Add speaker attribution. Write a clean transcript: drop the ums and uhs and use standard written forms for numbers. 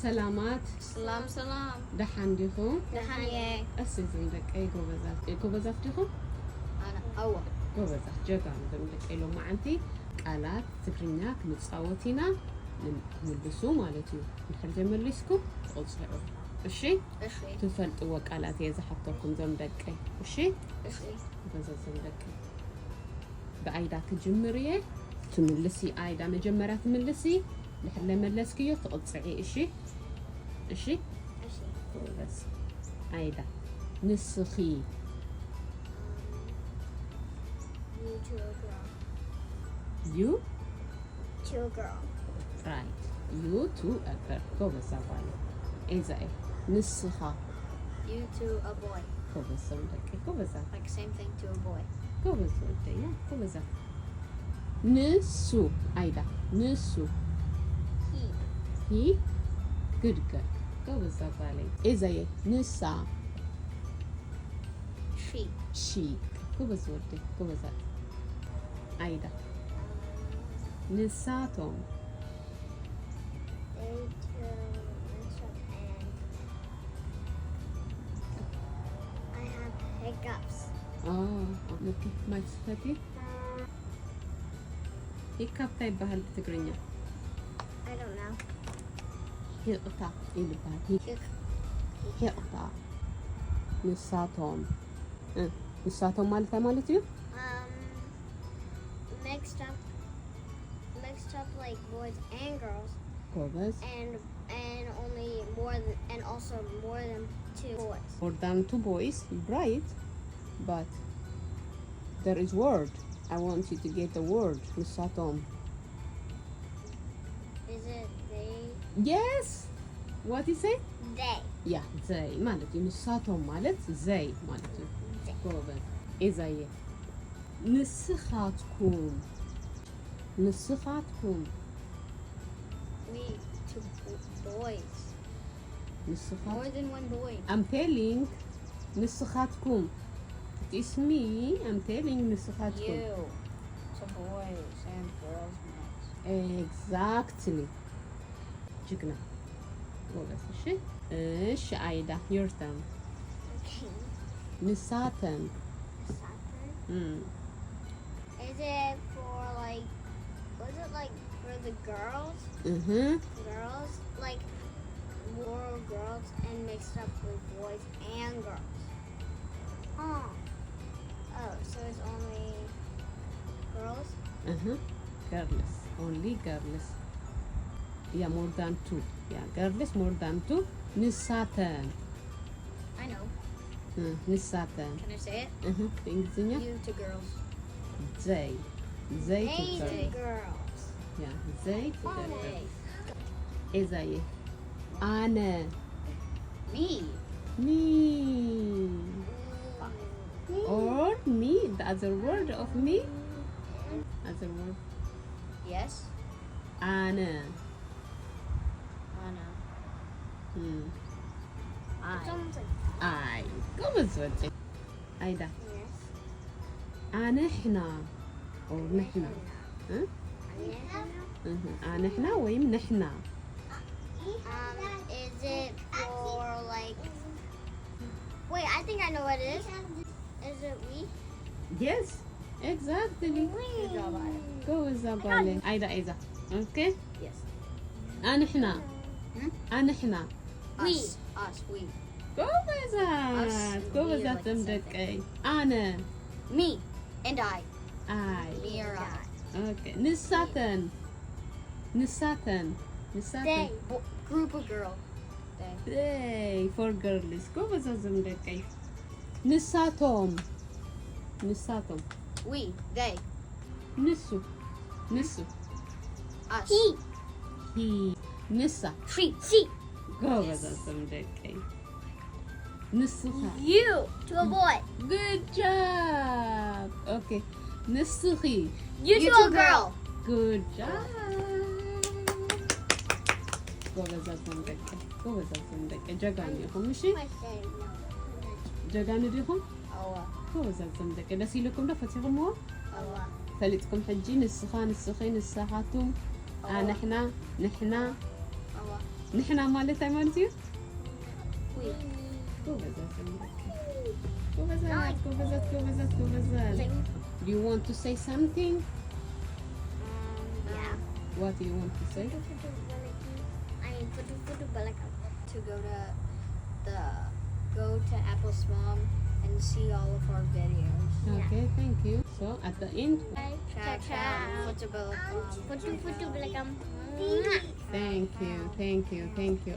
Speaker 1: سلامات
Speaker 2: سلام
Speaker 1: دحان ديخو
Speaker 2: دحانية
Speaker 1: أسيزن لك أي قوبزات ديخو
Speaker 2: أنا أول
Speaker 1: قوبزات جاكا نزملك إلو معانتي قالات تكرينيا كنتصاوتينا نلبسو مالتي نحرج ملسكو تقصعو እሺ ትፈልጥዎ ቃላት የዛሐተኩም ዘምደቀይ እሺ በዘዘምደቀይ በአይዳ ትጅምርየ ትምልሲ አይዳ መጀመሪያ ትምልሲ ለሕለ መለስክዮ ትቅጽዒ እሺ እሺ እሺ በስ አይዳ ንስኺ you to a girl right you to a girl go basa bale ezae نسخة
Speaker 2: you to a boy
Speaker 1: كوبزة ودك كوبزة
Speaker 2: like same thing to a boy
Speaker 1: كوبزة ودك يا كوبزة نسو أيدا نسو he good girl كوبزة بالي إزاي نسا she كوبزة ودك كوبزة أيدا نساتهم
Speaker 2: hiccups.
Speaker 1: Okay. ما تستفي؟ hiccup طيب بهال بتقرنيا.
Speaker 2: I don't know.
Speaker 1: هيقطع اللي بعد هيقطع. نساتهم. نساتهم مالتها مالتيو؟
Speaker 2: Mixed up like boys and girls.
Speaker 1: Boys.
Speaker 2: And only and also more than 2 boys.
Speaker 1: More than 2 boys, right? But there is word. I want you to get the word. Nisatom.
Speaker 2: Is it they?
Speaker 1: Yes. What you say?
Speaker 2: They.
Speaker 1: Yeah, they. مالتي نساتهم مالت they مالتي. Good. إزاي؟ نسخاتكم. نسخاتكم.
Speaker 2: We 2 boys.
Speaker 1: نسخات.
Speaker 2: More than 1 boy.
Speaker 1: I'm telling نسخاتكم. It's me. I'm telling نسخاتكم.
Speaker 2: You to boys and girls mix.
Speaker 1: Exactly. جيكنا. بس إيش؟ إيش عايدة your turn.
Speaker 2: Okay.
Speaker 1: نساتن.
Speaker 2: Is it for like? Was it like for the girls? Girls like more girls and mixed up with boys and girls. Oh, so it's only girls?
Speaker 1: Girls. Only girls. Yeah, more than 2. Yeah, girls more than 2. Nisatan.
Speaker 2: I know.
Speaker 1: Nisatan.
Speaker 2: Can I say it?
Speaker 1: بإنجليزية.
Speaker 2: You to girls.
Speaker 1: They. They to
Speaker 2: girls.
Speaker 1: Yeah, they to girls. إزاي؟ أنا.
Speaker 2: Me.
Speaker 1: Or me, the other word of me. Other word.
Speaker 2: Yes.
Speaker 1: Anna. I. Come on, Swati. Aida.
Speaker 2: Yes.
Speaker 1: أنا إحنا. Or نحنا. أنا إحنا ويم نحنا.
Speaker 2: Is it for like? Wait, I think I know what it is. Is it we?
Speaker 1: Yes, exactly.
Speaker 2: Good job, Ida.
Speaker 1: Go with Zabale. Aida. Okay?
Speaker 2: Yes.
Speaker 1: أنا إحنا. أنا إحنا.
Speaker 2: We.
Speaker 1: Go with that. Go with that. Okay. أنا.
Speaker 2: Me. And I. Me or I.
Speaker 1: Okay. Nisatan.
Speaker 2: They. Group of girls.
Speaker 1: They. For girls. Go with that. Okay. Nisatom.
Speaker 2: We. They.
Speaker 1: Nisu.
Speaker 2: Us.
Speaker 1: He. Nissa.
Speaker 2: She.
Speaker 1: Go with that. Okay. Nisuha.
Speaker 2: You to a boy.
Speaker 1: Good job. Okay. Nisuhi.
Speaker 2: You to a girl.
Speaker 1: Good job. Go with that. Okay. Jagani. Homishi. جاكاني ديهم؟ هو زلزم دك بس لكم ده فتيهم هو؟ فلتكم حجين السخان السخين الساحاتهم نحنا نحن ማለት አይማልዚዩ
Speaker 2: We.
Speaker 1: ጎበዛት Do you want to say something?
Speaker 2: Yeah.
Speaker 1: What do you want to say?
Speaker 2: Go to Apple's mom and see all of our videos.
Speaker 1: Okay, thank you. So at the end,
Speaker 2: Ciao.
Speaker 1: thank you.